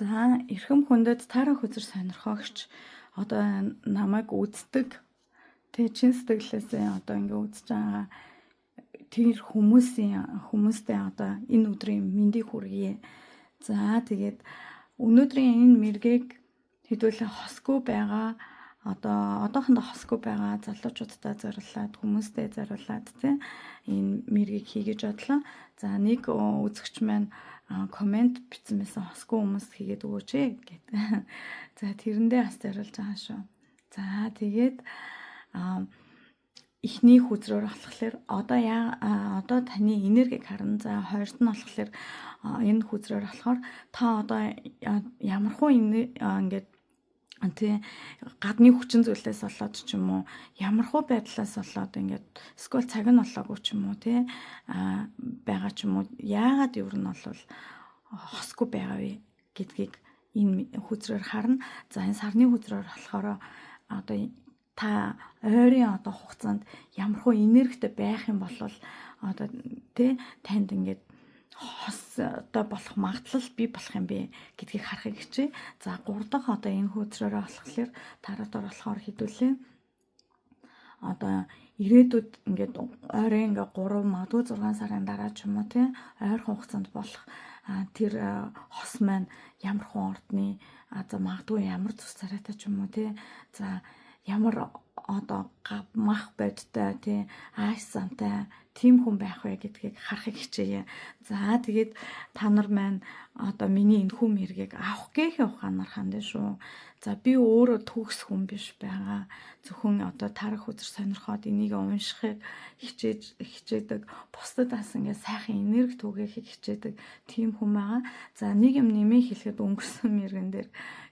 За эрхэм хүндэд таарах үзэр сонирхогч одоо намайг үздэг. Тэгээ чин сэтгэлээсээ одоо ингээ үзэж байгаа тэр хүмүүстэй одоо энэ өдрийн мэндийг хүргье. За тэгээд өнөөдрийн энэ мэргээг хэдүүлээ хосгүй байгаа одоохондоо хосгүй байгаа залуучуудтай зориулаад хүмүүстэй зориулаад тийм энэ мэргээг хийгэж бодлоо. За нэг үзэгч маань комент бичсэн байсан хосгүй хүмүүс хийгээд өгөөч гэд. За тэрэндээ бас зориулж байгаа шүү. За тэгээд эхний хүзрээр болохоор одоо таны энергийг харна. За хоёрт нь болохоор энэ хүзрээр болохоор та одоо ямархуу ингээд тий гадны хүчин зүйлээс болоод ч юм уу ямархуу байдлаас болоод ингээд эсвэл цаг нь болоогүй ч юм уу тий байгаа ч юм уу яагаад юу нь бол хосгүй байгаа вэ гэдгийг энэ хүзрээр харна. За энэ сарны хүзрээр болохоор одоо та ойрын одоо хугацаанд ямархуу энергитэй байх юм бол одоо тий танд ингээд хос одоо болох магадлал бий болох юм бэ гэдгийг харахыг хичээ. За 3 дахь одоо энэ хөөцрөөрөө болохоор тараадаар болохоор хэдүүлээ. Одоо ирээдүйд ингээд ойрын ингээд 3 магадгүй 6 сарын дараа ч юм уу тий ойрхон хугацаанд болох тэр хос маань ямар хон ордны за магадгүй ямар цус царайтай ч юм уу тий за ямар одоо мах бодтой тий ааш замтай тийм хүн байх вэ гэдгийг харахыг хичээе. За тэгээд та нар маань одоо миний энэхүү мэргийг авах гээх ухаанаар хандаа шүү. За би өөрөө төгс хүн биш байгаа. Зөвхөн одоо тарах үзэр сонирхоод энийг уншихыг хичээдэг. Бусдад бас ингээд сайхан энерги түгээхийг хичээдэг тийм хүн байгаа. За нэг юм нэмээ хэлэхэд өнгөрсөн мэргэн дээр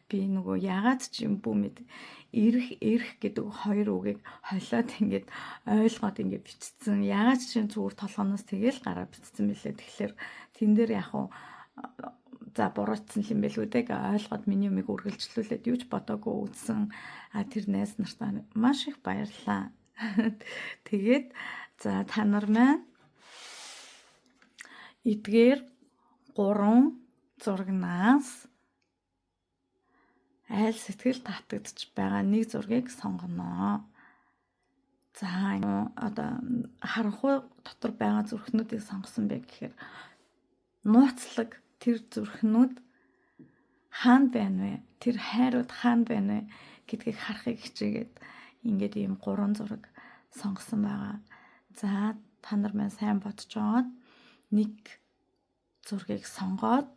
би нөгөө ягаад ч юм бүү мэд эрх гэдэг хоёр үгийг холиод ингээд ойлгоод ингээд бичсэн. Ягаад ч зүгээр толгоноос тэгэл гараа бичсэн мэлээ. Тэгэхээр тэн дээр яг уу за буруутсан юм бэлгүй дээ ойлгоод миний юмыг үргэлжлүүлээд юу ч бодоогүй үзсэн. Тэр найз нартаа маш их баярлалаа. Тэгээд за та нар маань эдгээр 3 зурагнаас айл сэтгэл татагдж байгаа нэг зургийг сонгоно. За одоо харанхуй дотор байгаа зүрхнүүдийг сонгосон бэ гэхээр нууцлаг тэр зүрхнүүд хаана байна вэ? Тэр хайрууд хаана байна вэ гэдгийг харахыг хичээгээд ингээд ийм 3 зураг сонгосон байгаа. За та нар маань сайн бодож байгаа нэг зургийг сонгоод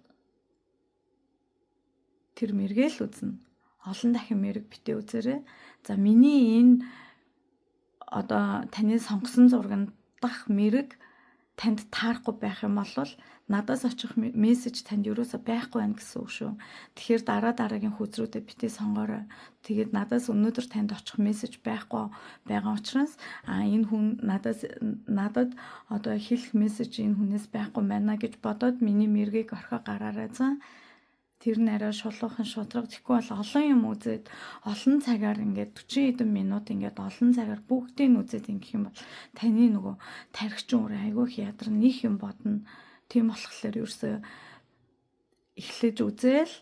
тэр мэргээл үзнэ. Олон дахин мэрэг битээ үзээрэй. За миний энэ одоо таны сонгосон зурганд дах мэрэг танд таарахгүй байх юм бол надаас очих мессеж танд юусоо байхгүй байна гэсэн үг шүү. Тэгэхээр дараагийн хүзрүүдэд битээ сонгоорой. Тэгээд надаас өнөөдөр танд очих мессеж байхгүй байгаа учраас энэ хүн надад одоо хэлэх мессеж энэ хүнээс байхгүй байна гэж бодоод миний мэргийг орхио гараарай заа. Тэр нь арай шулуухан шудраг тэгэхгүй бол олон юм үзээд олон цагаар ингээд 40 хэдэн минут ингээд олон цагаар бүгдийг үзээд ингэх юм бол таны нөгөө тархичин өөр айгүй их ядарна их юм бодно. Тийм болохоор ерөөсөө эхлэж үзээл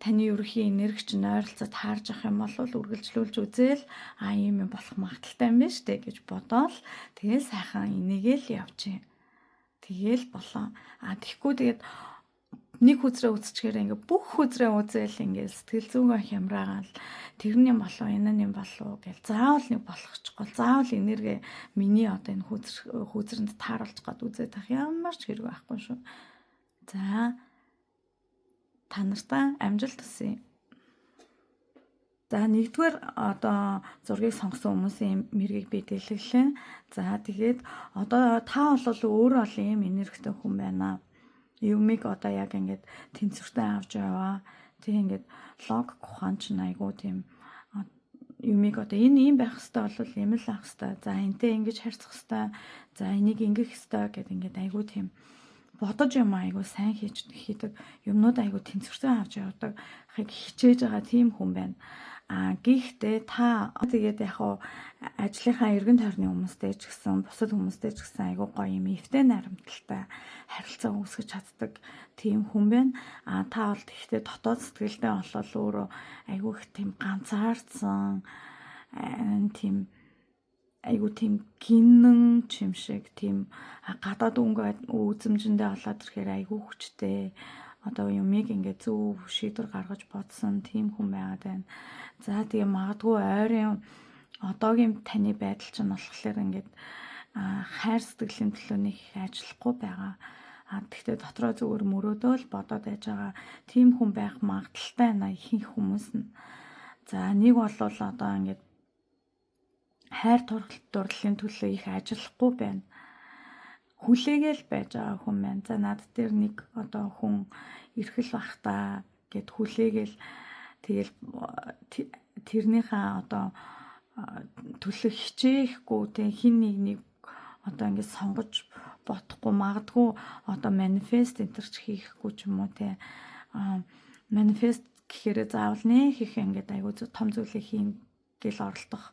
таны ерөхийн энерги чинь ойролцоод таарж авах юм бол үргэлжлүүлж үзээл ийм юм болох магадaltaй юм байна штэ гэж бодоол тэгэл сайхан энийгээл явчих. Тэгэл болоо. Тэгэхгүй тэгээд нэг хүзрээ үзчихээр ингээ бүх хүзрээ үзээл ингээ сэтгэл зүгөө хямраагаал тэрний болов энэ нь болов гэл заавал нэг болгочихгол заавал энерги миний одоо энэ хүзрэнд тааруулж гад үзээд ах ямар ч хэрэг байхгүй шүү. За та нартаа амжилт хүсье. За нэгдүгээр одоо зургийг сонгосон хүмүүсийн мэргийг би дэлгэглээ. За тэгээд одоо та бол өөрөө л ийм энергитэй хүн байна. Юмыг одоо яг ингээд тэнцвэртэй авч яваа. Тэг ингээд логик ухаан ч айгуу тийм юмыг одоо энэ юм байх хэвээр бол юм л ах хэвээр. За энтэй ингэж харьцах хэвээр. За энийг ингэх хэвээр гэд ингээд айгуу тийм бодож юм айгуу сайн хийдэг юмнууд айгуу тэнцвэртэй авч явдаг хийг хичээж байгаа тийм хүн байна. Гэхдээ та тэгээд яг хуу ажлынхаа эргэн тойрны хүмүүстэй ч гэсэн бусад хүмүүстэй ч гэсэн айгүй гоё юм эвтэй найрамдалтай харилцаа үүсгэж чаддаг тийм хүн байна. Та бол тэгтээ дотоод сэтгэлдээ болол өөрөө айгүй их тийм ганцаардсан тийм айгүй тийм гинэн ч юм шиг тийм гадаад өнгө үзэмжэндээ болоод ирэхээр айгүй хүчтэй одоо юмыг ингээд зөв шийдвэр гаргаж бодсон тийм хүн байгаад байна. За тэгээ магадгүй ойрын одоогийн таны байдал чинь болохоор ингээд хайр сэтгэлийн төлөө нэг их ажиллахгүй байгаа. Тэгтээ дотроо зүгээр мөрөөдөө л бодоод байж байгаа тийм хүн байх магадaltaй байна ихэнх хүмүүс нь. За нэг бол одоо ингээд хайр дурлалын төлөө их ажиллахгүй байна. Хүлээгээл байж байгаа хүн байна. За над дээр нэг одоо хүн эрхэл бах та гэд хүлээгээл тэгэл тэрнийхээ одоо төлөө хичээхгүй тэг хин нэг одоо ингээд сонгож бодохгүй магадгүй одоо манифест энтерч хийхгүй ч юм уу те манифест гэхээр заавал нэх их ингээд айгүй том зүйлийг хийн гэл оролдох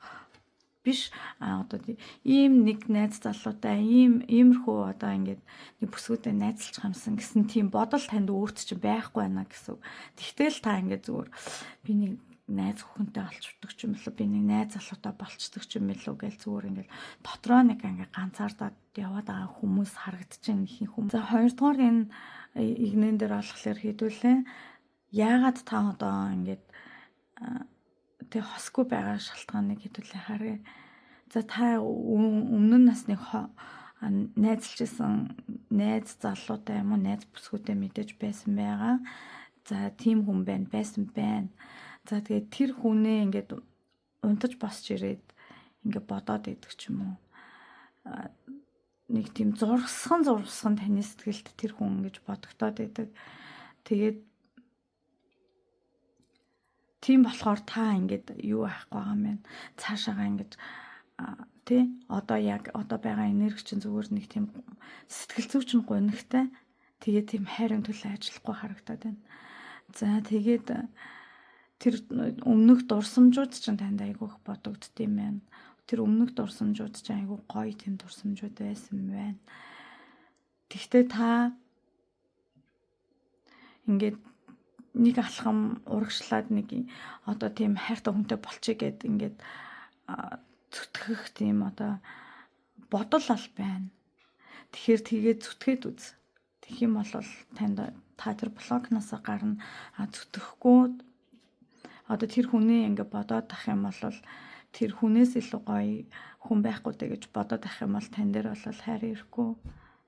биш одоо ийм нэг найз залуутай иймэрхүү одоо ингээд нэг бүсгүүтэй найзалж хамсан гэсэн тийм бодол танд өөрт чинь байхгүй байна гэсэн. Тэгтэл та ингээд зүгээр би нэг найз хүнтэй олчдаг ч юм болоо би нэг найз залуутай болцдог ч юм болоо гэж зүгээр ингээд дотроо нэг ингээд ганцаардаад яваад байгаа хүмүүс харагдчихээн ихэнх хүмүүс. За хоёрдугаар энэ игнэн дээр болохоор хэдүүлээ яагаад та одоо ингээд тэг хосгүй байгаа шалтгааныг хэдүүлээ харъя. За та өмнө нь нас нэг найзалж исэн найз залуутай юм уу найз бүсгүүтэй мэдээж байсан байгаа. За тийм хүн байсан байна. За тэгээд тэр хүнээ ингээд унтаж босч ирээд ингээд бодоод идэг ч юм уу. Нэг тийм зурсхан таны сэтгэлд тэр хүн ингэж бодогдоод идэг. Тэгээд тийм болохоор та ингээд юу авах байгаа юм бэ? Цаашаага ингээд тий одоо яг одоо байгаа энерги чинь зүгээр нэг тийм сэтгэл зүйч нь гонигтай. Тэгээд тийм хайрын төлөө ажиллахгүй харагдаад байна. За тэгээд тэр өмнөх дурсамжууд чинь танд айгүйх бодогддсон байна. Тэр өмнөх дурсамжууд чинь айгүй гоё тийм дурсамжууд байсан байна. Тэгвэл та ингээд нэг алхам урагшлаад нэг одоо тийм хайртай хүнтэй болчих гээд ингээд зүтгэх тийм одоо бодол ал байна. Тэгэхээр тэгээд зүтгээд үз. Тэгэх юм бол танд та тэр блокноос гарна зүтгэхгүй одоо тэр хүнээ ингээд бодоод ах юм бол тэр хүнээс илүү гоё хүн байхгүй дэ гэж бодоод ах юм бол тань дээр бол хайр ирэхгүй.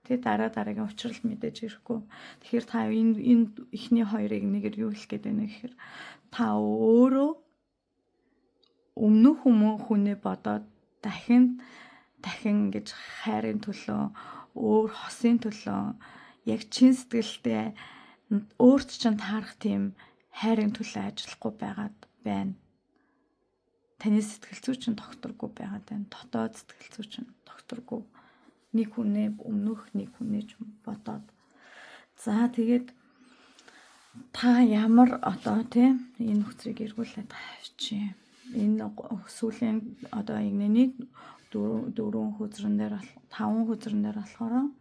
Тэ дараагийн учрал мэдээж ирэхгүй. Тэгэхээр та энэ эхний хоёрыг нэгээр юу хэлэх гээд байна гэхээр та өөрөө өмнөх хүнээ бодоод дахин ингэж хайрын төлөө өөр хосын төлөө яг чин сэтгэлдээ өөрт чинь таарах тийм хайрын төлөө ажиллахгүй байгаад байна. Таны сэтгэл зүй чинь докторгүй байгаад байна. Дотоод сэтгэл зүй чинь докторгүй. Нэг хүнээ өмнөх нэг хүнээ ч бодоод. За тэгээд та ямар одоо тийм энэ нөхцөлийг эргүүлээд авчи. Энэ сүүлийн одоо игнэний 4 хүзрэн дээр 5 хүзрэн дээр болохоор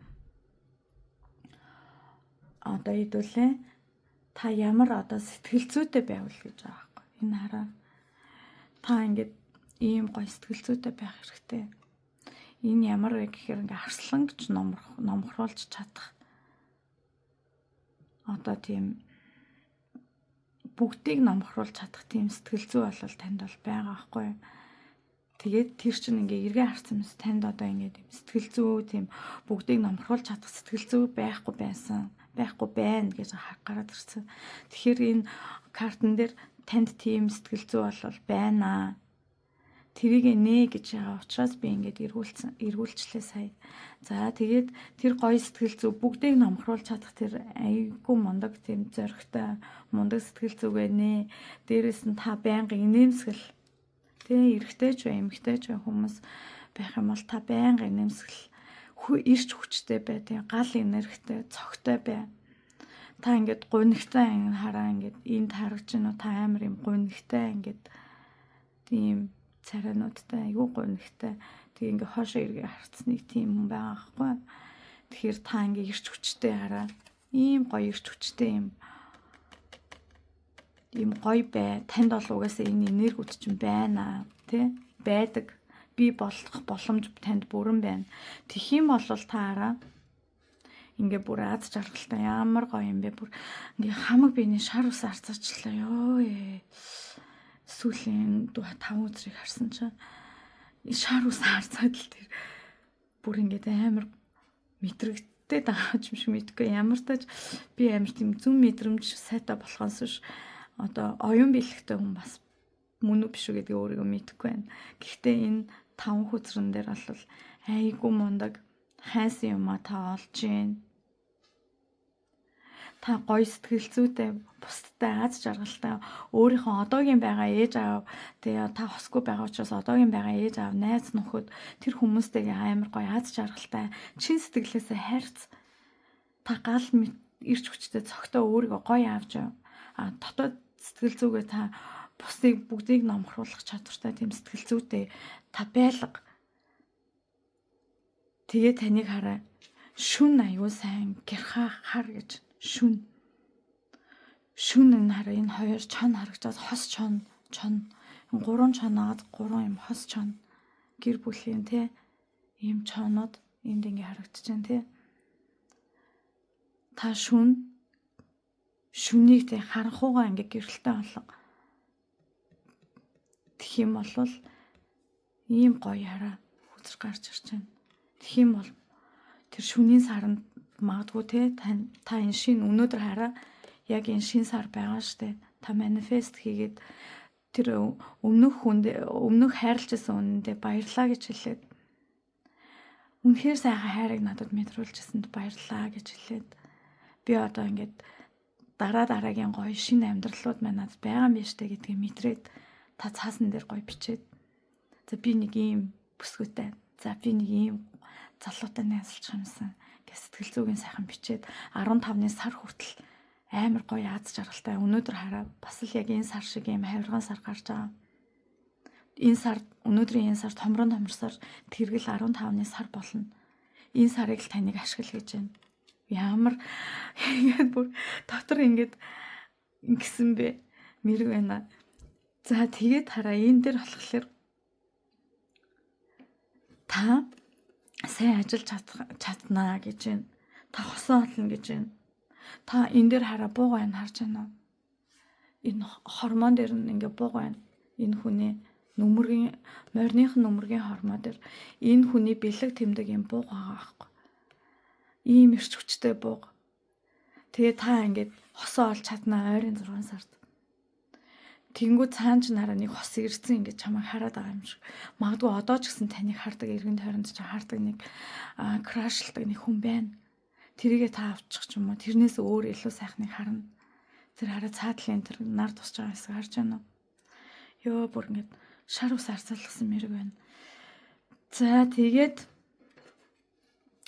одоо хэдүүлээ та ямар одоо сэтгэл зүйтэй байвал гэж байгаа байхгүй. Энэ хараа. Та ингээд ийм гоё сэтгэл зүйтэй байх хэрэгтэй. Энэ ямар вэ гэхээр ингээ арслан гэж номхруулж чадах. Одоо тийм бүгдийг номхруулж чадах тийм сэтгэл зүй бол танд бол байгаа байхгүй. Тэгээд тэр чинь ингээ эргээ харсан мэс танд одоо ингээ сэтгэл зүй тийм бүгдийг номхруулж чадах сэтгэл зүй байхгүй байна гэж гараад ирсэн. Тэгэхээр энэ картан дээр танд тийм сэтгэл зүй бол байна. Тэрийг нэ гэж байгаа учраас би ингээд эргүүлчлээ сая. За тэгээд тэр гоё сэтгэл зүй бүгдийг номхруулж чадах тэр айгүй мундаг тийм зоригтой мундаг сэтгэл зүгээ нэ. Дээрээс нь та байнга инээмсгэл тий эрэгтэй ч бай эмэгтэй ч бай хүмүүс байх юм бол та байнга инээмсгэл ирч хүчтэй бай тий гал энергитэй цогтой бай. Та ингээд гунигтай хараа ингээд энд харагч нь та амар юм гунигтай ингээд тийм царайнуудтай айгүй гонхтой тэг ингээ хоошоо эргээ харцсан нэг тийм хүн байгаа байхгүй. Тэгэхээр та ингээ ирч хүчтэй хараа. Ийм гоё ирч хүчтэй ийм гоё бай. Танд бол угаасаа энэ энергиуд чинь байна тий байдаг. Би болох боломж танд бүрэн байна. Тэгэх юм бол та хараа. Ингээ бүр аз жаргалтай ямар гоё юм бэ бүр ингээ хамаг биений шар ус арцаачлаа ёо ээ. Сүүлийн 5 өдрийг харсан чинь шар ус арцаад л тэр бүр ингээд амар мэдрэгдтэй байгаа юм шиг мэдгүй ямар тааж би амар тийм зүн мэдрэмж сайтай болохоос биш одоо оюун бэлэгтэй хүн бас мөн үү биш үү гэдгийг өөрийгөө мэдэхгүй байна. Гэхдээ энэ 5 хүзрэн дээр бол айгүй мундаг хайсан юм а та олж гин. Та гоё сэтгэл зүйтэй бусдтай аз жаргалтай өөрийнхөө одоогийн байгаа ээж аав тэгээ та хосгүй байгаа учраас одоогийн байгаа ээж аав найз нөхөд тэр хүмүүстэйгээ амар гоё аз жаргалтай чин сэтгэлээсээ хайрц та гал ирч хүчтэй цогтоо өөрийгөө гоё авч дотоод сэтгэл зүгээ та бусдыг бүгдийг номхруулах чадвартай тийм сэтгэл зүйтэй та байлга. Тэгээ таныг хараа шүн аюу сайн гэрхаа хар гэж шүн энэ хараа энэ хоёр чон харагдаад хос чон 3 чоноод 3 юм хос чон гэр бүлийн те ийм чонууд энд ингээ харагдаж байна те та шүнийг те харанхуугаа ингээ гэрэлтэй болго тэгэх юм бол ийм гоё хараа хүзэр гарч ирж байна. Тэгэх юм бол тэр шүнийн саранд магадгүй те та энэ шинэ өнөөдөр хараа яг энэ шинэ сар байгаа штэ та манифест хийгээд тэр өмнөх хайрлаж байсан үнэндээ баярлаа гэж хэлээд үнэхээр сайхан хайрыг надад мэдрүүлжсэнд баярлаа гэж хэлээд би одоо ингээд дараагийн гоё шинэ амьдралууд маань надад байгаа юм биш үү гэдгийг мэдрээд та цаасан дээр гоё бичээд за би нэг ийм бүсгүйтэй за би нэг ийм залуутай найзалж юмсан гэж сэтгэл зүйн сайхан бичээд 15-ны сар хүртэл амар гоё аз жаргалтай өнөөдөр хараа бас л яг энэ сар шиг ийм хавиргаан сар гарч байгаа. Энэ сар өнөөдрийн энэ сар томрон сар тэргэл 15-ны сар болно. Энэ сарыг л таныг ашигла гэж байна. Ямар ингээд бүр дотор ингээд ингэсэн бэ? Мэрэг байна. За тэгээд хараа энэ дээр болохоор та сайн ажиллаж чаднаа гэж байна. Та хосон олно гэж байна. Та энэ дээр хараа бууг байна харж байна уу? Энэ хормон дээр нь ингээ бууг байна. Энэ хүний морьных нөмөргийн хормон дээр энэ хүний бэлэг тэмдэг юм бууг байгаа байхгүй. Ийм ирч хүчтэй бууг. Тэгээ та ингээд хосоо олж чаднаа ойрын 6 сард. Тэнгүү цаан ч нараа нэг хос ирсэн ингээд чамайг хараад байгаа юм шиг. Магадгүй одоо ч гэсэн таныг хардаг эргэн тойронд ч хардаг нэг крашлдаг нэг хүн байна. Тэрийгээ та авчих ч юм уу. Тэрнээс өөр илүү сайхныг харна. Тэр хараа цаадлын тэр нар тусч байгаа хэсэг харж байна уу? Йоо бүр ингээд шар ус арцаалгасан мэрэг байна. За тэгээд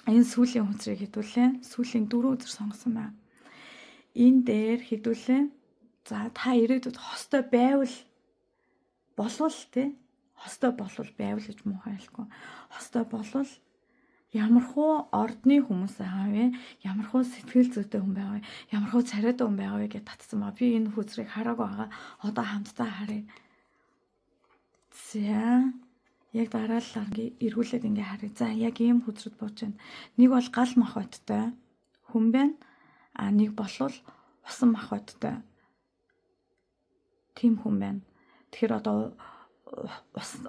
энэ сүүлийн хүнсрийг хэдүүлээ. Сүүлийн 4 өдөр сонгосон байна. Энэ дээр хэдүүлээ. За та ирээдүйд хостой байвал болвол те хостой болвол байвал гэж муухай хэлэхгүй. Хостой болвол ямархуу ордны хүмүүс байгаа вэ? Ямархуу сэтгэл зүйтэй хүн байгаа вэ? Ямархуу царайтай хүн байгаа вэ гэж татсан ба. Би энэ хүзрийг хараагүй байгаа. Одоо хамтдаа харъя. За яг дараалал эргүүлээд ингээ харъя. За яг ийм хүзрэд бууж байна. Нэг бол гал мах бодтой хүн байна. Нэг болвол усан мах бодтой тийм хүн байна. Тэгэхээр одоо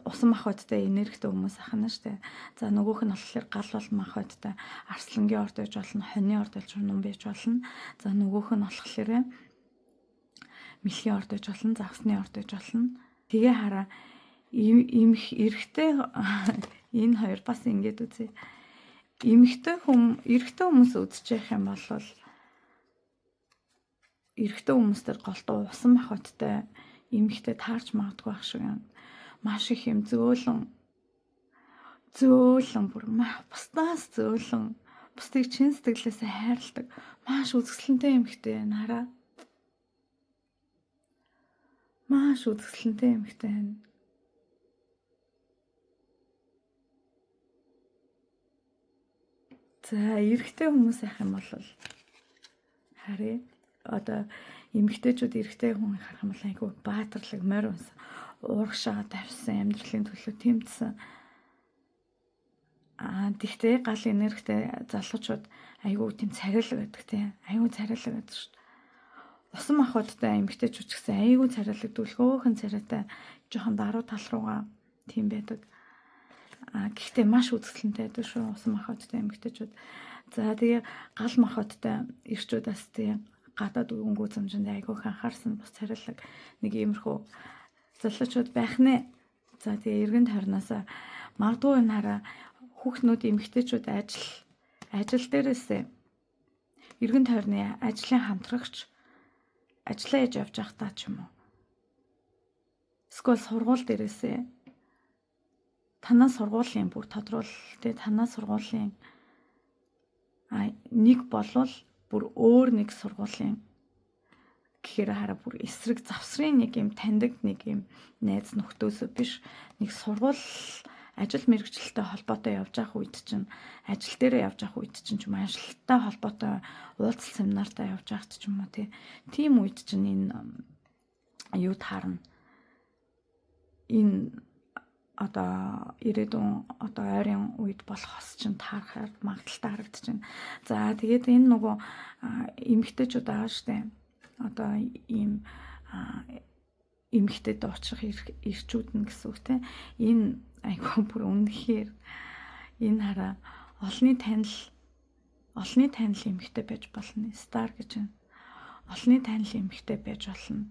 усан мах бодтой энергитэй хүмүүс ахна штэ. За нөгөөх нь болохоор гал бол мах бодтой арслангийн орд байж болно, хоньны орд байж болно, байж болно. За нөгөөх нь болохоор мэлхийн орд байж болно, загсны орд байж болно. Тэгээ хараа эмх эрэгтэй энэ хоёр бас ингэж үзье. Эрэгтэй хүмүүс үзчих юм бол эрэгтэй хүмүүстэр голдуу усан мах бодтой эмхтэй таарч магадгүй ах шиг юм. Маш их юм зөөлөн бүр бусдаас зөөлөн бусдыг чин сэтгэлээсээ хайрладаг маш үзэсгэлэнтэй эмхтэй байна хараа. Маш үзэсгэлэнтэй эмхтэй байна. За эрэгтэй хүмүүс байх юм бол харъя. Одоо эмэгтэйчүүд эрэгтэй хүн харах юм бол айгүй баатарлаг морь унс уурагшаа тавьсан амьдралын төлөө тэмцсэн. Тэгтээ гал энергтэй залуучууд айгүй тийм царилэг байдаг тийм. Айгүй царилэг байдаг шүү дээ. Усан махбодтой эмэгтэйчүүд ч гэсэн айгүй царилэг дүлгөөхөн царайтай жоохон даруй тал руугаа тийм байдаг. Гэхдээ маш үзэсгэлэнтэй байдаг шүү усан махбодтой эмэгтэйчүүд. За тэгээ гал махбодтой эрчүүд бас тийм гадаад өнгөө замжинд айгүй анхаарсан бас царилэг нэг иймэрхүү залуучууд байх нэ. За тэгээ эргэн тойрноос магадгүй энэ хараа хүүхнүүд эмэгтэйчүүд ажил дээрээсээ эргэн тойрны ажлын хамтрагч ажиллаа хийж явж байхдаа ч юм уу. Эсвэл сургууль дээрээсээ танаа сургуулийн бүр тодруулал тэ танаа сургуулийн нэг болвол бүр өөр нэг сургуулийн гэхээр хараа бүр эсрэг завсрын нэг юм таньдаг нэг юм найз нөхдөөсөө биш нэг сургууль ажил мэргэжилтэй холбоотой явж явах үед чинь ажил дээрээ явж явах үед чинь ч юм ажилтай холбоотой уулзалт семинартаа явж байхад ч юм уу тийм үед чинь энэ юу таарна энэ одоо ирээдүйн одоо ойрын үед болохос чинь таарахаар магадaltaй харагдчихна. За тэгээд энэ нөгөө эмэгтэйчүүд байгаа штэ. Одоо ийм эмэгтэйд очих ирчүүд нь гэсэн үг те. Энэ айгүй бүр үнэхээр энэ хараа олонний танил эмэгтэй байж болно. Стар гэж байна. Олонний танил эмэгтэй байж болно.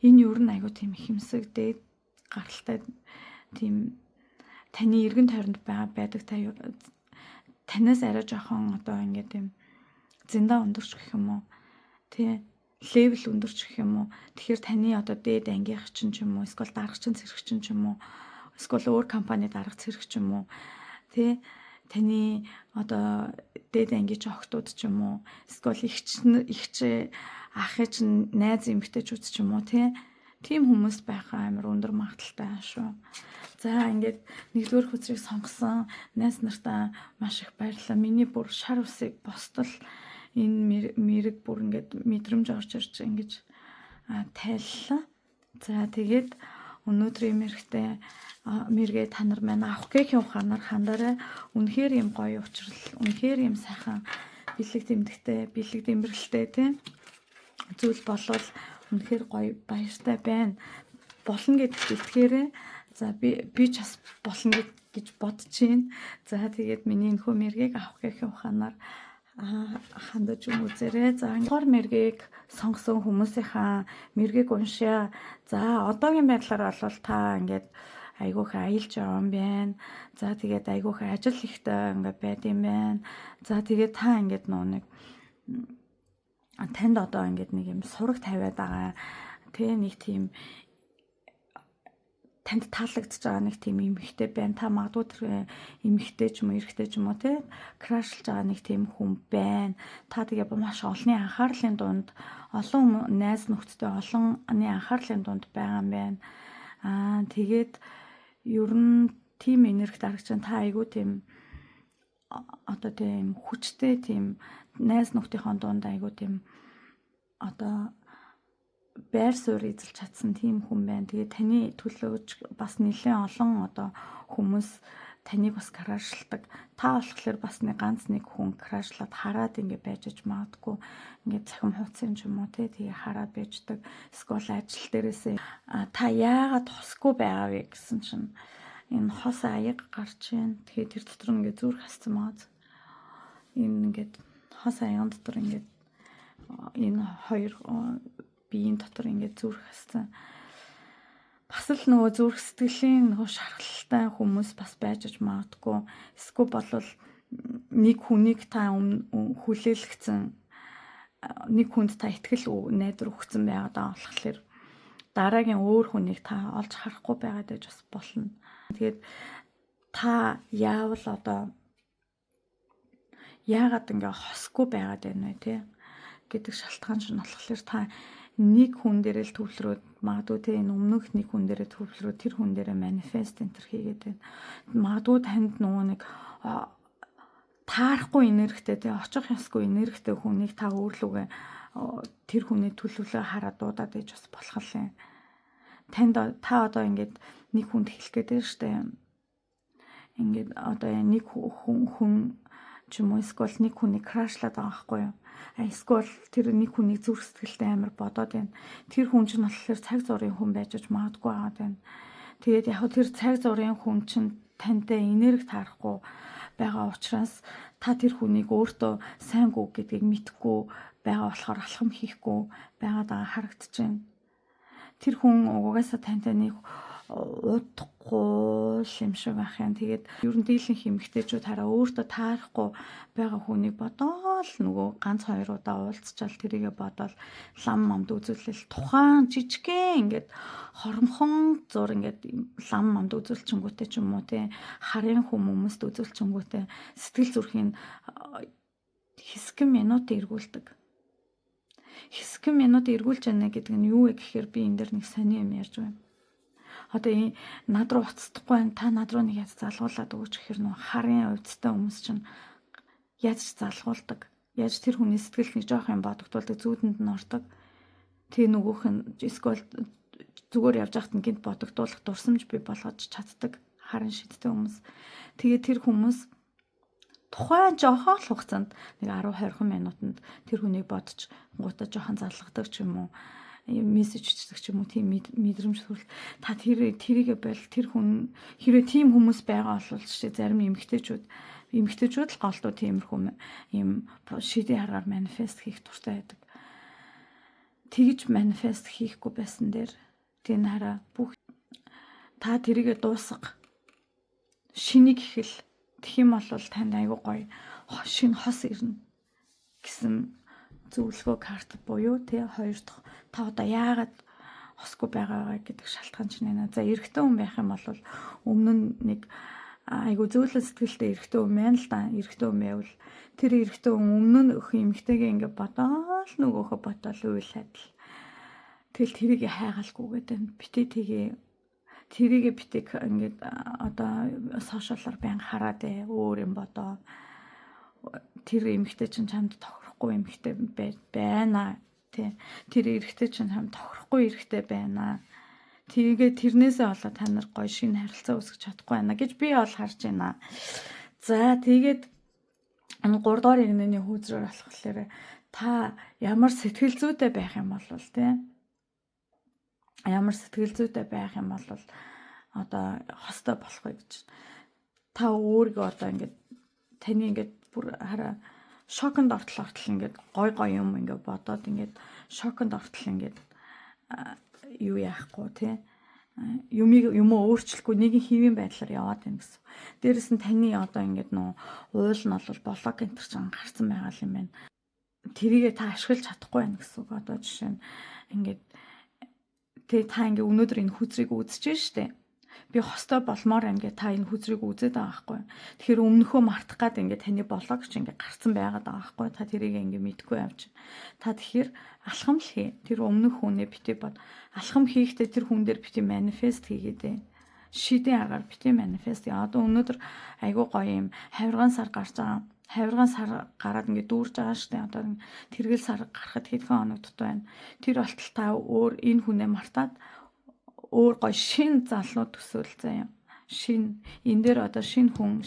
Энэ юу н айгүй тийм ихэмсэг дээд гаралтай тийм таны эргэн тойронд байдаг танаас арай жоохон одоо ингээд тийм зэндаа өндөрч гэх юм уу тий левел өндөрч гэх юм уу тэгэхээр таны одоо дээд ангийнх чинь ч юм уу эсвэл дарагчин цэрэгчин ч юм уу эсвэл өөр компани дарга цэрэг ч юм уу тий таны одоо дээд ангийн охтууд ч юм уу эсвэл ихч ах чинь найз эмэгтэйчүүд ч юм уу тий тийм хүмүүс байхаа амар өндөр магадaltaй шүү. За ингээд нэгдүгээр хүсрийг сонгосон найз нартаа маш их баярлалаа. Миний бүр шар усыг бостол энэ мэрэг бүр ингээд мэдрэмж орж ирж ингэж тайллаа. За тэгээд өнөөдрийн мэргээ та нар маань авах гэхийн ухаанаар хандараа үнэхээр юм гоё учрал, үнэхээр юм сайхан бэлэг дэмбэрэлтэй тийм зүйл болвол үнэхээр гоё баяртай байна. Болно гэдэгт итгээрэй. За би ч бас болно гэж бодож байна. За тэгээд миний энэхүү мэргийг авах гэхийн ухаанаар хандаж үзээрэй. За гоор мэргийг сонгосон хүмүүсийнхаа мэргийг уншия. За одоогийн байдлаар бол та ингээд айгүйх аялж байгаа юм байна. За тэгээд айгүйх ажил ихтэй ингээд байд юм байна. За тэгээд та ингээд нэг танд одоо ингээд нэг юм сураг тавиад байгаа. Тэ нэг тийм танд таалагдж байгаа нэг тийм эмэгтэй байна. Та магадгүй тэр эмэгтэй ч юм уу, эрэгтэй ч юм уу те крашлж байгаа нэг тийм хүн байна. Та тэгээ маш олонний анхаарлын дунд олон найз нөхдөдтэй олонний анхаарлын дунд байгаа юм байна. Тэгээд ер нь тийм энерги дарагч та айгүй тийм одоо тийм хүчтэй тийм найз нөхдийнхөө дунд айгүй тийм одоо байр суурь эзэлж чадсан тийм хүн байна. Тэгээ таны төлөөж бас нэлээд олон одоо хүмүүс таныг бас крашладаг. Та болохоор бас нэг ганц нэг хүн крашлаад хараад ингэ байж магадгүй. Ингээ цахим хууцсан ч юм уу тэгээ хараад байждаг. Эсвэл ажил дээрээсээ та яагаад хосгүй байгаа вэ гэсэн чинь энэ хос аяг гарч байна. Тэгэхээр тэр дотор ингээ зүрх хассан маа. Энэ ингээд хос аян дотор ингээд энэ хоёр биеийн дотор ингээд зүрх хассан. Бас л нөгөө зүрх сэтгэлийн нөгөө шархалтай хүмүүс бас байж магадгүй. Эсвэл болвол нэг хүнийг та хүлээлгцэн нэг хүнд та итгэл найдвар өгсөн байгаад болохоор дараагийн өөр хүнийг та олж харахгүй байгаад байж бас болно. Тэгээд та яавал одоо яагаад ингээ хосгүй байгаад байна вэ те гэдэг шалтгаан чинь болохоор та нэг хүн дээр л төвлөрөөд магадгүй те энэ өмнөх нэг хүн дээр төвлөрөөд тэр хүн дээр манифест энтер хийгээд байна. Магадгүй танд нөгөө нэг таарахгүй энергитэй тий очих ёсгүй энергитэй хүнийг та өөрлөгөө тэр хүний төлөвлөгөө хараад дуудаад иж бас болох юм. Танд та одоо ингээд нэг хүнд хэлэх гээд байна штэ. Ингээд одоо нэг хүн ч юм уу эсвэл нэг хүнийг крашлаад байгаа байхгүй юу? Эсвэл тэр нэг хүнийг зүрх сэтгэлтэй амар бодоод байна. Тэр хүн чинь болохоор цаг зургийн хүн байж магадгүй байгаа байна. Тэгээд яг тэр цаг зургийн хүн чинь тантай энерги таарахгүй байгаа учраас та тэр хүнийг өөртөө сайн гүг гэдгийг мэдхгүй байгаа болохоор алхам хийхгүй байгаадаа харагдчихэв. Тэр хүн угаасаа тантай нэг удахгүй юм шиг байх юм. Тэгээд ер нь дийлэнх эмэгтэйчүүд хараа өөртөө таарахгүй байгаа хүнийг бодоол нөгөө ганц хоёр удаа уулзчаал тэрийгэ бодоол лам мамд үзүүлэл тухайн жижигхэн ингээд хормхон зур ингээд лам мамд үзүүлчингүүтэй ч юм уу те харын хүмүүст үзүүлчингүүтэй сэтгэл зүрхийн хэсгэн минут эргүүлдэг. Хэсгэн минут эргүүлж яана гэдэг нь юу вэ гэхээр би энэ дэр нэг сони юм ярьж байна. Одоо над руу уцдахгүй байна. Та над руу нэг яаж залгуулад өгч гэхээр нөө харын увцтай хүмүүс чинь яаж залгуулдаг. Яаж тэр хүний сэтгэл нэг жоох юм бодогдуулдаг, зүүдэнд нь ордог. Тэгээ нөгөөх нь эсвэл зүгээр явж байхад нь гинт бодогдуулах дурсамж бий болгож чаддаг харын шидтэй хүмүүс. Тэгээ тэр хүмүүс тухайн жоохон л хугацаанд нэг 10-20 минутанд тэр хүнийг бодож гутаа жоохон залгадаг ч юм уу мессеж бичдэг ч юм уу тийм мэдрэмж төрөл та тэрийгэ бол тэр хүн хэрвээ тийм хүмүүс байгаа бол жишээ зарим эмэгтэйчүүд л голдуу тиймэрхүү юм шидийн харгаар манифест хийх дуртай байдаг. Тэгж манифест хийхгүй байсан дээр тийм хараа бүх та тэрийгэ дуусга шинийг ихэл тэгэх юм бол танд айгүй гоё шинэ хос ирнэ гэсэн зөвлөгөө карт буюу тий хоёр дахь та одоо яагаад хосгүй байгаа гэдэг шалтгаан чинь байна. За эрэгтэй хүн байх юм бол өмнө нь нэг айгүй зөөлөн сэтгэлтэй эрэгтэй хүн байна л да. Эрэгтэй хүн байвал тэр эрэгтэй хүн өмнө нь өх эмэгтэйгээ ингээд бодоол нөгөөхөө бодоол үйл адил. Тэгэл тэрийг хайгаалгүйгээд байна. Битээ тэрийгэ битэг ингээд одоо сошиалаар байн хараад өөр юм бодоо. Тэр эмэгтэй чинь чамд тохирохгүй эмэгтэй байна. Тэ. Тэр эрэгтэй чинь чамд тохирохгүй эрэгтэй байна. Тэгээ тэрнээсээ болоод та нар гоё шинэ харилцаа үүсгэж чадахгүй байна гэж би бол харж байна. За тэгээд 3 дугаар иргэний хүүзрээр болохоор та ямар сэтгэл зүйтэй байх юм бол тэ ямар сэтгэл зүйтэй байх юм бол одоо хостой болох вэ гэж та өөрийгөө одоо ингээд таны ингээд бүр хараа шоконд ортол ингээд гой юм ингээд бодоод ингээд шоконд ортол ингээд юу яахгүй тий юмоо өөрчлөхгүй нэг хэвийн байдлаар яваад байна гэсэн. Дээрэс нь таны одоо ингээд нөө уул нь бол блог энтер ч гарсан байгаа юм байна. Тэрийгээ та ашиглаж чадахгүй байна гэсэн үг. Одоо жишээ нь ингээд тэгээ та ингээ өнөөдөр энэ хүзрийг үзэж штэ. Би хостой болмоор байна гэ та энэ хүзрийг үзээд байгаа байхгүй. Тэгэхээр өмнөхөө мартах гад ингээ таны блог ч ингээ гарцсан байгаад байгаа байхгүй. Та тэрийг ингээ мэдгүй явж. Та тэгэхээр алхам л хий. Тэр өмнөх хүнээ битээ бод. Алхам хийхдээ тэр хүн дээр битээ манифест хийгээд шидийн аргаар битээ манифест. Одоо өнөөдөр айгуу гоё юм хавиргаан сар гарч байгаа. Хавиргаан сар гараад ингээд дүүрж байгаа штэ. Одоо тэргэл сар гарахад хэдхэн хоног дутуу байна. Тэр болтол та өөр энэ хүнээ мартаад өөр гоё шин залнууд төсөөл заяа. Шин энэ дээр одоо шин хүн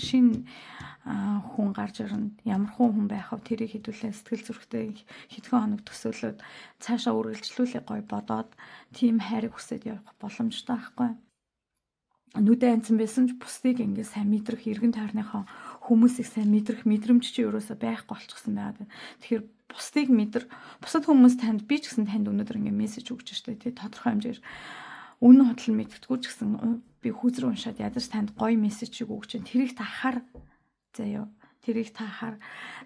гарч ирнэ. Ямар хүн байх вэ? Тэрийг хэдүүлээ сэтгэл зүрхтэй хэдхэн хоног төсөөлөд цаашаа үргэлжлүүлээ гоё бодоод тийм хайрыг хүсэж явах боломжтой байхгүй. Нүдэ анцсан байсан ч бусдыг ингээд сайн мэдрэх эргэн тойрныхоо хүмүүсийг сайн мэдрэх мэдрэмж чи ерөөсөө байхгүй болчихсон байгаад. Тэгэхээр бусад хүмүүс танд би ч гэсэн танд өнөөдөр ингээд мессеж өгч штэ тий тодорхой хэмжээр үнэн худал мэддэггүй ч гэсэн би хүзрээ уншаад ядаж танд гоё мессежийг өгч чинь тэрийг та хар заяа. Тэрийг та хар.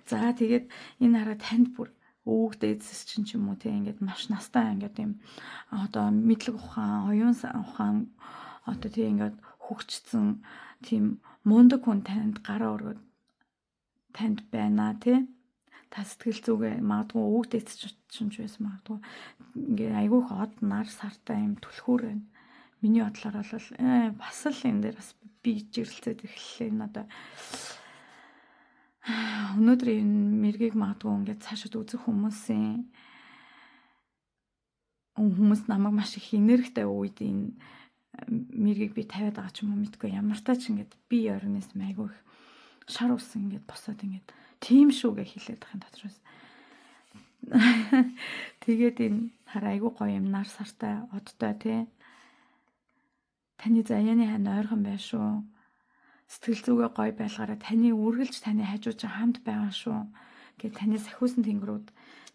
За тэгээд энэ хараа танд бүр өвөг дээдс чинь ч юм уу тий ингээд маш настай ингээд юм одоо мэдлэг ухаан, оюун ухаан одоо тий ингээд хөгжсөн тийм мундаг хүн танд гараа өргөд танд байна тий. Та сэтгэл зүгээ магадгүй өвгдэж чинь ч байсан магадгүй ингээ айгүй их од нар сартай юм түлхүүр байна. Миний бодлоор бол бас л энэ дээр бас би жирэлцээд эхэллээ энэ одоо өнөөдрийн мэргийг магадгүй ингээд цаашид үзэх хүмүүс намайг маш их энергитэй үед энэ мэргийг би тавиад байгаа ч юм уу мэдгүй ямар таа ч ингээд би орноос айгүй их шар усан ингээд босоод ингээд тийм шүү гэж хэлээд байгаа дотроос. Тэгээд энэ хараа айгүй гоё юм нар сартай одтой тий. Таны заяаны хань ойрхон байна шүү. Сэтгэл зүгээ гоё байлгаараа таны үргэлж таны хажууд чинь хамт байгаа шүү. Гэт таны сахиусан тэнгэрүүд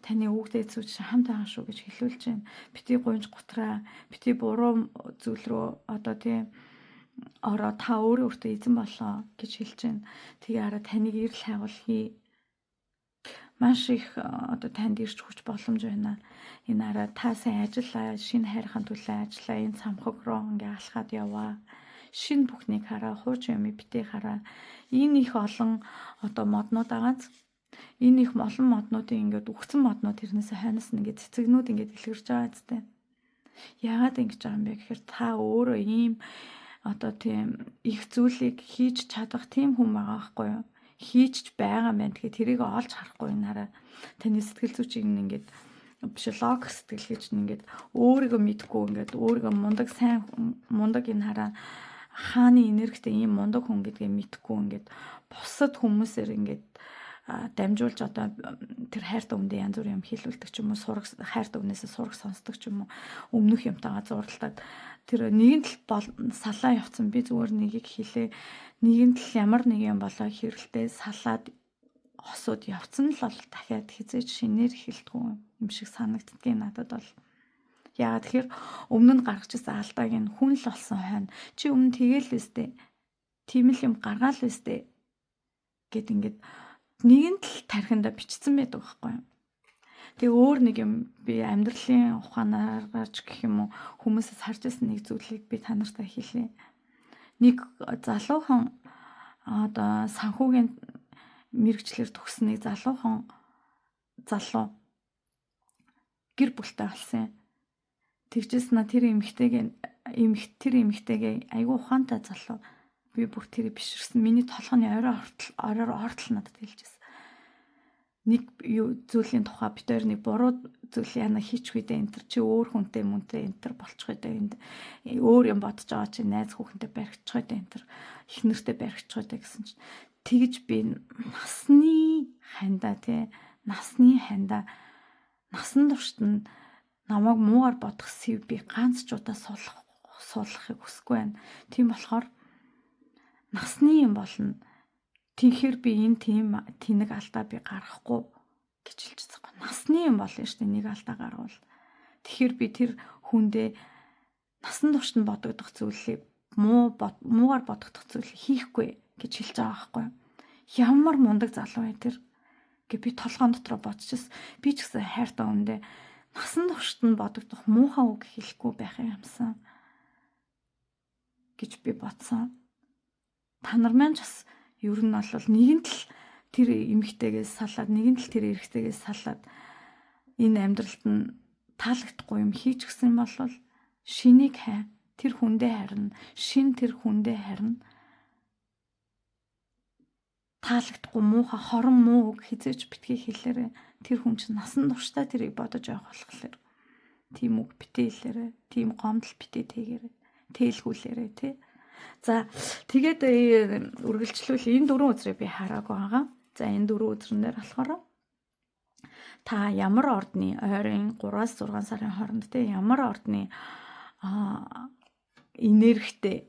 таны өвгдөө эцүүд чинь хамт байгаа шүү гэж хэлүүлж байна. Бити гунж гутраа, бити буруу зүйл рүү одоо тий ороо та өөртөө эзэн болоо гэж хэлж байна. Тэгээ хараа таныг ирэл хайгуул хий. Маш их одоо танд ирч хүч боломж байна. Энэ хараа та сайн ажиллаа, шинэ хайрхан төлөө ажиллаа, энэ самхаг руу ингээ алхаад яваа. Шинэ бүхнийг хараа, хууч юм битээ хараа. Энэ их олон одоо моднууд агааз. Энэ их олон моднуудын ингээд үхсэн моднууд тэрнээсээ хойноос нь ингээд цэцэгнүүд ингээд илэрч байгаа зү. Яагаад ингэж байгаа юм бэ гэхээр та өөрөө ийм одоо тийм их зүйлийг хийж чадах тийм хүн байгаа байхгүй юу? Хийчих байгаа юм байна. Тэгэхээр тэрийг олж харахгүй нараа таны сэтгэл зүйчийг ингээд биш лог сэтгэл гэж ингээд өөрийгөө мэдгүй ингээд өөрийгөө мундаг сайн мундаг энэ хараа хааны энергитэй ийм мундаг хүн гэдгээ мэдгүй ингээд бусад хүмүүсээр ингээд дамжуулж одоо тэр хайртай үндэ янз бүрийн юм хийлүүлдэг ч юм уу сураг хайртай үнээсээ сураг сонсдог ч юм уу өмнөх юмтайгаа зурлаад тэр нэгэн тал салаа явцсан би зүгээр нэгийг хэлээ нэгэн тал ямар нэг юм болоо хэрэлтэй салаад хосууд явцсан л бол дахиад хизээж шинээр эхэлдэг юм шиг санагддгийг надад бол яагаад тэгэхээр өмнө нь гаргаж ирсэн алдааг нь хүн л болсон хойно чи өмнө тэгэл өстэй тийм л юм гаргаал өстэй гэд ингээд нэгэн тал тархинда бичсэн байдаг байхгүй юу. Тэгээ өөр нэг юм би амьдралын ухаанаар ч гэх юм уу хүмүүсээс харж ирсэн нэг зүйлийг би та нартай хэлье. Нэг залуухан одоо санхүүгийн мэрэгчлэр төгссөн нэг залуухан залуу гэр бүлтэй болсон. Тэгжсэн тэр эмэгтэйгээ айгүй ухаантай залуу. Би бүр тэрийг биширсэн. Миний толгойн ороор ортол надад хэлжсэн. Нэг зүйлийн тухай бид хоёр нэг буруу зүйл яна хийчих үедээ энэ чи өөр хүнтэй мөнтэй энэ болчих үедээ энд өөр юм бодож байгаа чи найз хүүхэнтэй баригдчих үедээ энэ их нэртэй баригдчих үедээ гэсэн чинь тэгж би насны ханда насан туршид нь намайг муугаар бодох сэв би ганц ч удаа суулгахыг хүсэхгүй байна. Тийм болохоор насны юм болно. Тэгэхээр би энэ тийм тэнэг алдаа би гаргахгүй гэж хэлчихсэн гоо. Насны юм болно шүү дээ нэг алдаа гаргавал. Тэгэхээр би тэр хүндээ насан туршид нь бодогдох зүйлийг муугаар бодогдох зүйлийг хийхгүй гэж хэлж байгаа байхгүй юу? Ямар мундаг залуу бай тэр. Гэ би толгоон дотроо бодчихсон. Би ч гэсэн хайртай хүндээ насан туршид нь бодогдох муухай үг хэлэхгүй байх юмсан гэж би бодсон. Та нар маань ч бас ер нь бол нэгэн тал тэр эмэгтэйгээс салаад нэгэн тал тэр эрэгтэйгээс салаад энэ амьдралд нь таалагдахгүй юм хийч гсэн бол шинийг хай тэр хүндээ харна тэр хүндээ харна таалагдахгүй муухай хорон муу үг хизээч битгий хэлээрэ тэр хүн чинь насан туршдаа тэрийг бодож явах болохоор тийм үг битээ хэлээрэ тийм гомдол битээ тээгээрэ тээлхүүлээрэ тий. За тэгээд үргэлжлүүл энэ 4 үзрийг би хараагүй байгаа. За энэ 4 үзрэнээр болохоор та ямар ордны ойрын 3-6 сарын хооронд те ямар ордны энергитэй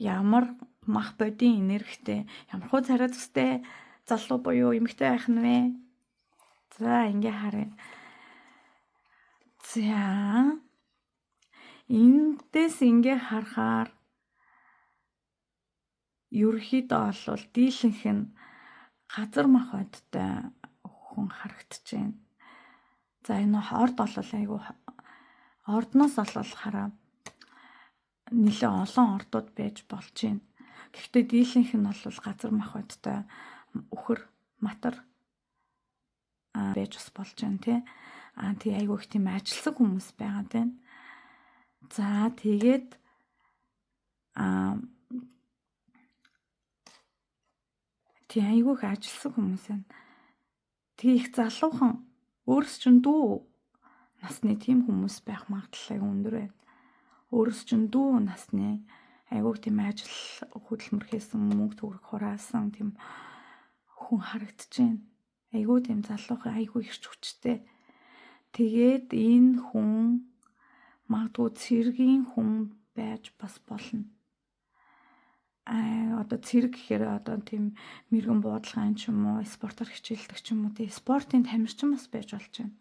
ямар мах бодийн энергитэй ямар хуу царай зүстэй залуу буюу эмэгтэй байх нь вэ? За ингээ харъя. За эндээс ингээ харахаар ерөөхдөө бол дийлэнх нь газар мах бодтой хүн харагдаж байна. За энэ орд бол айгүй ордноос олол хараа нэлээд олон ордууд байж болж байна. Гэхдээ дийлэнх нь бол газар мах бодтой өхөр матар байж бас болж байна тий. Тий айгүй их тийм ажилсаг хүмүүс байгаа тийм. За тэгээд тий айгүйх ажилсан хүмүүс байна. Тэгээ их залуухан өөрөөс чинь дүү насны тийм хүмүүс байх магадлал өндөр байна. Өөрөөс чинь дүү насны айгүйх тийм ажил хөдөлмөр хийсэн мөнгө төгрөг хураасан тийм хүн харагдчихээн. Айгүй тийм залуухан айгүй их хүчтэй. Тэгээд энэ хүн магадгүй цэргийн хүн байж бас болно. Одоо цэрэг гэхээр одоо тийм мэрэгэн буудалгаан ч юм уу, спортоор хичээлдэг ч юм уу, тийм спортын тамирчин бас байж болж байна.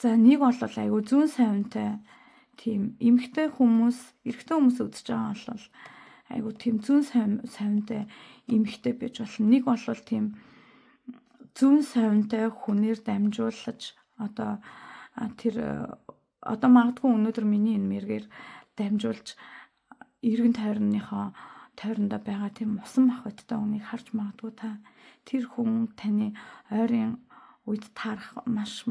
За нэг бол айгүй зүүн совинтай тийм эмэгтэй хүмүүс, эрэгтэй хүмүүс үзэж байгаа бол айгүй тийм зүүн совинтай эмэгтэй байж болно. Нэг бол тийм зүүн совинтай хүнээр дамжуулж одоо тэр одоо магадгүй өнөөдөр миний энэ мэргээр дамжуулж эргэн тойрондоо байгаа тийм усан махбодтой хүнийг харж магадгүй та. Тэр хүн таны ойрын үед таарах маш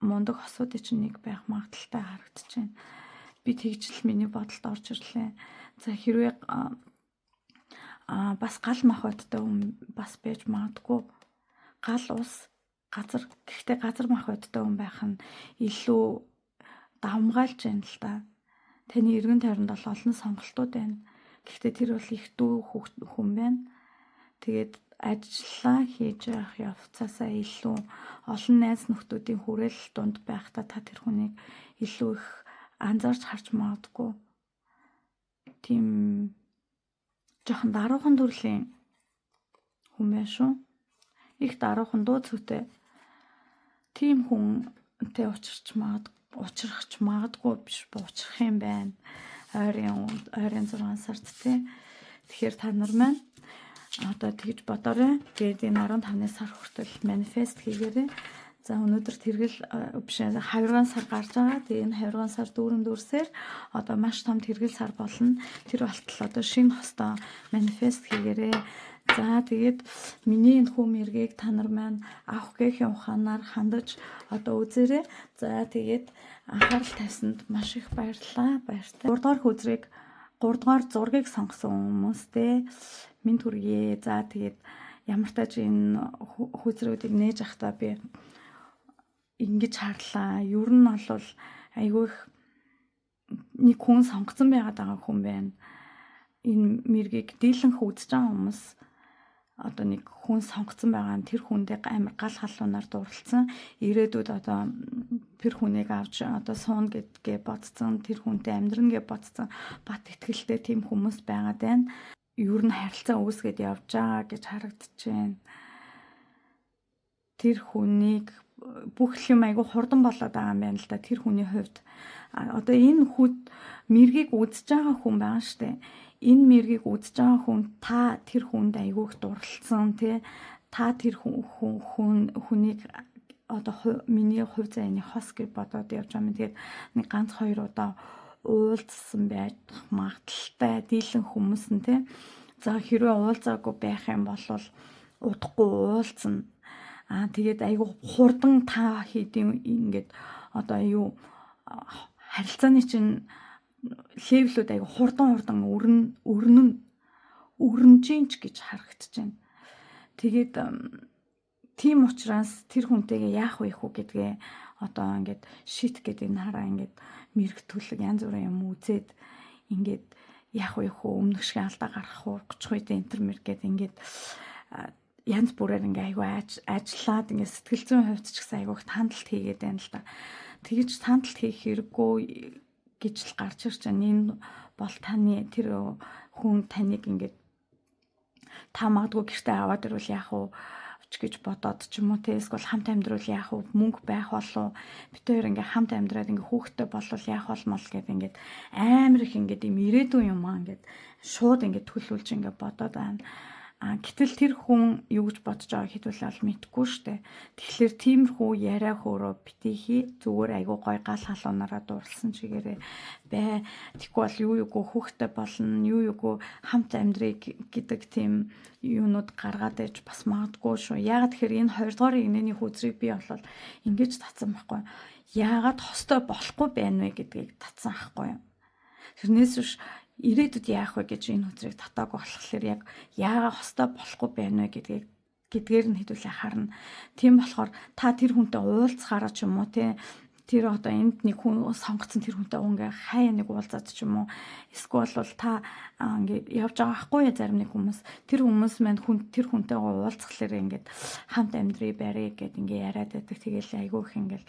мундаг хосуудын чинь нэг байх магадaltaй харагдчихээн. Би тэгжл миний бодолд орж ирлээ. За хэрвээ бас гал махбодтой хүн бас байж магадгүй. Гал ус газар гэхдээ газар махбодтой хүн байх нь илүү давмгайлж байна л да. Таны эргэн тойронд бол олон сонголтууд байна. Гэхдээ тэр бол их дүү хүн байна. Тэгээд ажиллаа хийж явах явцаасаа илүү олон найз нөхдүүдийн хүрээлэл дунд байхдаа та тэр хүнийг илүү их анзаарч харж магадгүй. Тийм жоохон даруухан төрлийн хүн байна шүү. Их даруухан дуу цүтэй. Тийм хүнтэй учрах магадгүй биш буучрах юм байна. Ойрын 6 сард тий. Тэгэхээр та нар маань одоо тэгж бодоорой. Тэгээд энэ 15-ны сар хүртэл манифест хийгээрэй. За өнөөдөр тэргэл биш хавиргаан сар гарч байгаа. Тэгээд энэ хавиргаан сар дүүрсээр одоо маш том тэргэл сар болно. Тэр болтол одоо шинэ хостой манифест хийгээрэй. За тэгээд миний энэ хүм эргийг та нар маань авах гээхийн ухаанаар хандаж одоо үзээрэй. За тэгээд анхаарал тавьсанд маш их баярлалаа. Баяртай. 3 дугаар хүйзрийг 3 дугаар зургийг сонгосон хүмүүстэй минь хүргэе. За тэгээд ямар тач энэ хүйзрүүдийг нээж ахтаа би ингэж харлаа. Ер нь бол айгүй их нэг хүн сонгоцсон байгаа хүн байна. Энэ мэргийг дийлэнх үзэж байгаа хүмүүс одоо нэг хүн сонгоцсон байгаа нь тэр хүндээ амар гал халуунаар дурлцсан. Ирээдүйд одоо тэр хүнийг авч одоо суун гэдгээ бодцсон, тэр хүнтэй амьдрна гэж бодцсон бат итгэлтэй тийм хүмүүс байгаад байна. Ер нь харилцаа үүсгээд явж байгаа гэж харагдчихээн. Тэр хүнийг бүх юм айгүй хурдан болоод байгаа юм байна л да. Тэр хүний хувьд одоо энэ мэргийг үзэж байгаа хүн байгаа штэ. Энэ мэргийг үзэж байгаа хүн та тэр хүнд айгүйх дурлцсан тий. Та тэр хүнийг одоо миний хувь заяаны хос гэж бодоод явж байгаа юм. Тэгээд нэг ганц 2 удаа уулзсан байж магадaltaй дийлэн хүмүүс нь тий. За хэрвээ уулзаагүй байх юм бол удахгүй уулзна. Тэгээд айгүй хурдан та хийдэм ингээд одоо юу харилцааны чинь левлүүд айгүй хурдан өрнөж гэж харагдаж байна. Тэгээд тийм учраас тэр хүнтэйгээ яах вэ хүү гэдгээ одоо ингээд шит гэдэг энэ хараа ингээд мэрэгтүүлэг янз бүрийн юм үзээд ингээд яах вэ хүү өмнөх шиг алдаа гаргах уу 30 үед интермер гэдэг ингээд янз бүрээр ингээ айгүй ажиллаад ингээ сэтгэл зүйн хувьд ч гэсэн айгүй хандалт хийгээд байна л да. Тэгэж хандалт хийх хэрэггүй гэж л гарч ирж байна. Энэ бол таны тэр хүн таныг ингээд та магадгүй гэртээ аваад ирвэл яах вэ гэж бодоод ч юм уу те эсвэл хамт амьдрал яах вэ мөнгө байх болов бид хоёр ингээ хамт амьдраад ингээ хүүхдтэй болвол яах болмол гэдэг ингээд амар их ингээд юм ирээдүйн юм аа ингээд шууд ингээ төлөвлөж ингээ бодоод байна. Гэтэл тэр хүн юу гэж бодож байгааг хэдүүлээ мэдэхгүй штэ. Тэгэхээр тиймэрхүү яриа хөөрөө битгий зүгээр айгуу гой гал халуунаараа дурлсан чигээрээ бай. Тэгэхгүй бол юу хүүхдтэй болно, юу хамт амьдрыг гэдэг тийм юунууд гаргаад иж бас магадгүй шүү. Яагаад тэгэхээр энэ 2 дугаар игнэний хүйзрийг би болол ингэж татсан байхгүй. Яагаад хостой болохгүй байна вэ гэдгийг татсан байхгүй. Тэрнээс биш ирээдүйд яах вэ гэж энэ үзрийг татаагүй болохоор яг яагаад хостой болохгүй байна вэ гэдгээр нь хэдүүлээ харна. Тийм болохоор та тэр хүнтэй уулзахаараа ч юм уу тэр одоо энд нэг хүн сонгоцсон тэр хүнтэй ингээ хаяа нэг уулзаад ч юм уу эсвэл бол та ингээ явж байгаа байхгүй зарим нэг хүмүүс тэр хүмүүс маань тэр хүнтэйгээ уулзхалаар ингээд хамт амьдрий барь гэд ингээ яриад байдаг. Тэгээл айгүй их ингээл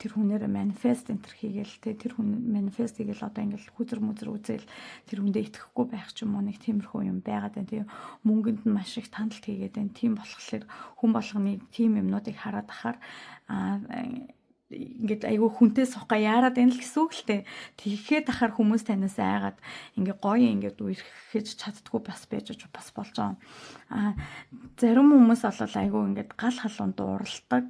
тэр хүнээрээ манифест энтер хийгээл тэр хүн манифест хийгээл одоо ингээл хүзэр мүзэр үзэл тэр хүндээ итгэхгүй байх ч юм уу нэг тиймэрхүү юм байгаад байна. Тийм мөнгөнд нь маш их тандалт хийгээд байна. Тийм болохоор хүн болгоны тийм юмнуудыг хараад ахаар ингээд айгүй хүнтэй сухга яарад байна л гэсэн үг л дээ. Тэгэхэд ахаар хүмүүс танаас айгаад ингээ гоё ингээд үерхэж чаддгүй бас байж бас болж байгаа. Зарим хүмүүс олол айгүй ингээд гал халуун дууралдаг.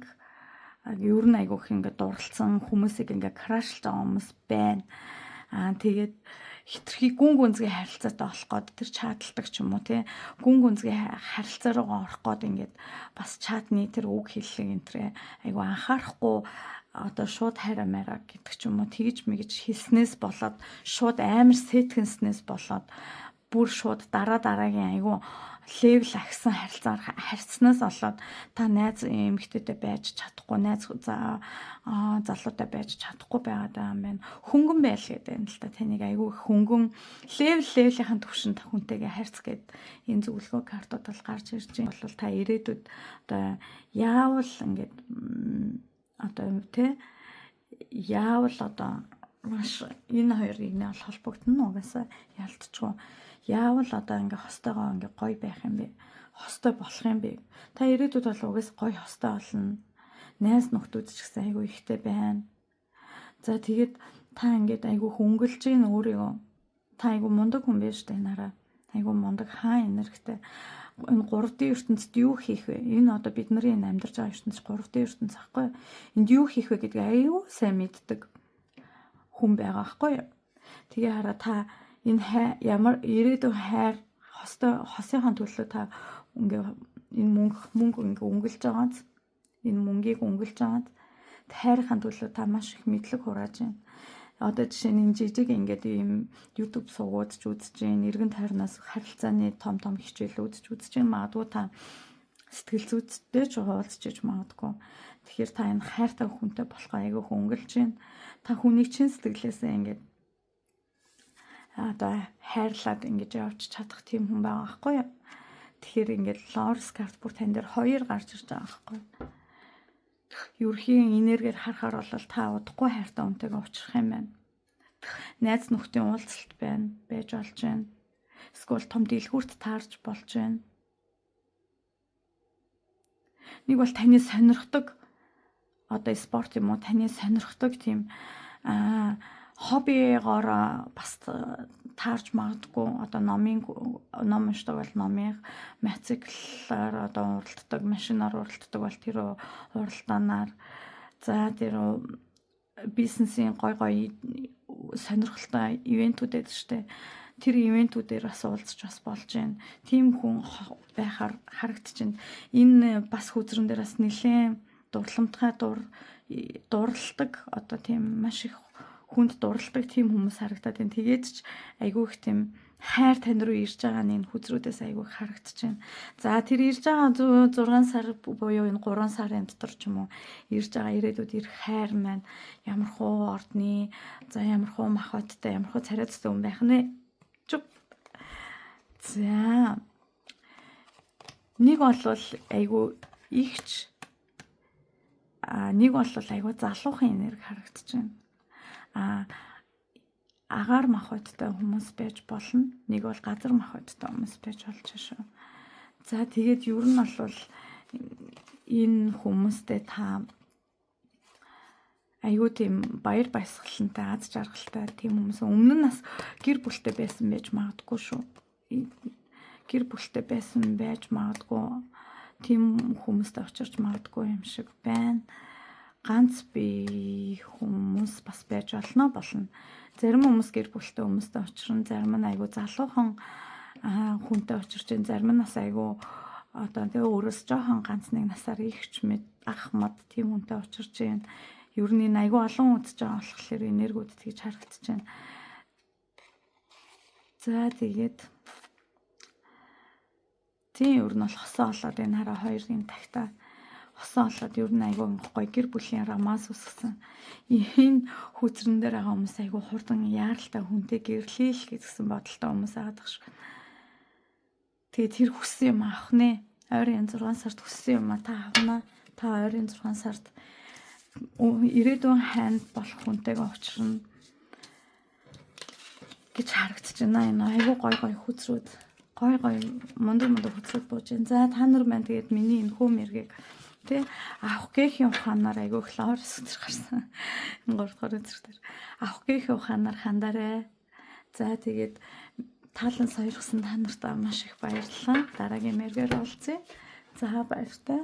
Ер нь айгүй их ингээд дууралцсан хүмүүсийг ингээ крашлж байгаа хүмүүс байна. Тэгээд хитрхи гүн гүнзгий харилцаатай болох гээд тэр чаталдаг ч юм уу гүн гүнзгий харилцаа руугаа орох гээд ингээд бас чатны тэр үг хэллэг энтрээ айгүй анхаарахгүй одоо шууд хайраа мараа гэдэг ч юм уу тэгж мэгж хэлснээс болоод шууд амар сэтгэнснээс болоод бүр шууд дараагийн айгүй левел агсан харилцаар харьцснаас болоод та найз эмэгтэйтэй байж чадахгүй найз залуутай байж чадахгүй байгаад байгаа юм байна. Хөнгөн байл гэдэг юм л та таныг айгүй хөнгөн левелийнхэн төвшөнд хүнтэйгээ харьц гээд энэ зөвлөгөө картууд бол гарч ирж байгаа бол та ирээдүйд одоо яавал ингээд одоо яавал одоо маш энэ хоёрыг нь холбогдно угаасаа ялтчгүй яавал одоо ингээ хостойгоо ингээ гоё байх юм бэ хостой болох юм бэ та ирээдүйд бол угаас гоё хостой болно найз нөхдүүд ч гэсэн айгүй ихтэй байна. За тэгээд та ингээд айгүй хөнгөлж гин өөрийгөө та айгүй мундаг хүн байж штэ нараа айгүй мундаг хаа энергтэй энэ 3D ертөнцид юу хийх вэ? Энэ одоо бид нарын амьдарч байгаа ертөнц 3D ертөнц ахгүй. Энд юу хийх вэ гэдгийг аюу сайн мэддэг хүн байгаа ахгүй. Тэгээ хараа та энэ ямар ирээдүйн хайр хосынхаа төлөө та ингээ энэ мөнгө ингээ өнгөлж байгааз энэ мөнгийг өнгөлж байгааз хайрхаа төлөө та маш их мэдлэг хурааж байна. Одоо жишээ нь жижиг ингээд ийм YouTube суугуудж үзэж гин эргэн тойрноос харилцааны том хичээл үзэж гин магадгүй та сэтгэл зүйтэй ч уулзж иж магадгүй. Тэгэхээр та энэ хайртай хүнтэй болох айгүй хөнгөлж гин та хүнийг чин сэтгэлээсээ ингээд одоо хайрлаад ингэж явж чадах тийм хүн байгаа байхгүй юу? Тэгэхээр ингээд Lawrence карт бүр тань дээр 2 гарч ирж байгаа байхгүй юу? Юрхийн энергээр харахаар бол та удахгүй хайртай хүнтэйгээ уулзах юм байна. Найз нөхдийн уулзалт байж болж байна. Эсвэл том дэлгүүрт таарч болж байна. Нэг бол таны сонирхдаг одоо спорт юм уу таны сонирхдаг тийм хоббигоор бас таарч магадгүй одоо ном уншдаг бол номын мотоциклаар одоо уралддаг машинаар уралддаг бол тэр уралдаанаар за тэр бизнесийн гой сонирхолтой ивентүүд байдаг штэ тэр ивентүүдээр бас уулзч бас болж байна. Тим хүн байхаар харагдчихэв. Энэ бас хүзрэн дээр бас нэлээд дурламтгай дурладаг одоо тийм маш их хүнд дурладаг тийм хүмүүс харагдаад байна. Тэгээд ч айгүй их тийм хайр тань руу ирж байгаа энэ хүзрүүдээс айгүй харагдаж байна. За тэр ирж байгаа 6 сар буюу энэ 3 сарын дотор ч юм уу ирж байгаа ирээдүйд ирэх хайр маань ямар хуу ордны за ямар хуу махбаттай ямар хуу царайцтай хүн байх нэ. За нэг бол айгүй ихч нэг бол айгүй залуухан энерги харагдаж байна. Агаар махбаттай хүмүүс байж болно. Нэг бол газар махбаттай хүмүүс байж болж шүү. За тэгээд ер нь бол энэ хүмүүстэй та айгүй тийм баяр баясгалантай аз жаргалтай тийм хүмүүс өмнө нь бас гэр бүлтэй байсан байж магадгүй шүү. Гэр бүлтэй байсан байж магадгүй тийм хүмүүстэй очирч магадгүй юм шиг байна. Ганц бие хүмүүс бас байж болно. Зарим хүмүүс гэр бүлтэй хүмүүстэй очирн, зарим нь айгүй залуухан хүнтэй очирч, зарим нь бас айгүй одоо тэгээ өөрөөс жоохон ганц нэг насаар ихч мэд ах мод тийм хүнтэй очирч байна. Ер нь айгүй олон үзэж байгаа болохоор энергиуд тэгж харагдаж байна. За тэгээд тийм ер нь бол хосоо болоод энэ хараа 2 юм тагтаа хосоо болоод ер нь айгүй гоё гэр бүлийн романс үсгсэн. Энэ хүүцрэн дээр байгаа хүмүүс айгүй хурдан яаралтай хүнтэй гэрлээ л гэсэн бодолтой хүмүүс байгаа дах шиг. Тэгээд тэр хүссэн юм авах нэ. Ойрын 6 сард хүссэн юм та авна. Та ойрын 6 сард ирээдүйн хайнд болох хүнтэйгээ уулзрна гэж харагдаж байна. Энэ айгүй гоё хүүцрүүд, гоё мундаг хүүцрүүд бууж байна. За та нар маань тэгээд миний энэ хөө мэргийг тэ авах гээхийн ухаанаар айгүй флор өсгөр гарсан. Энэ 3 дахь өдөр дээр авах гээхийн ухаанаар хандарэ. За тэгээд таалан сойрхсан та нартаа маш их баярлалаа. Дараагийн мэргээр уулзъя. За баяртай.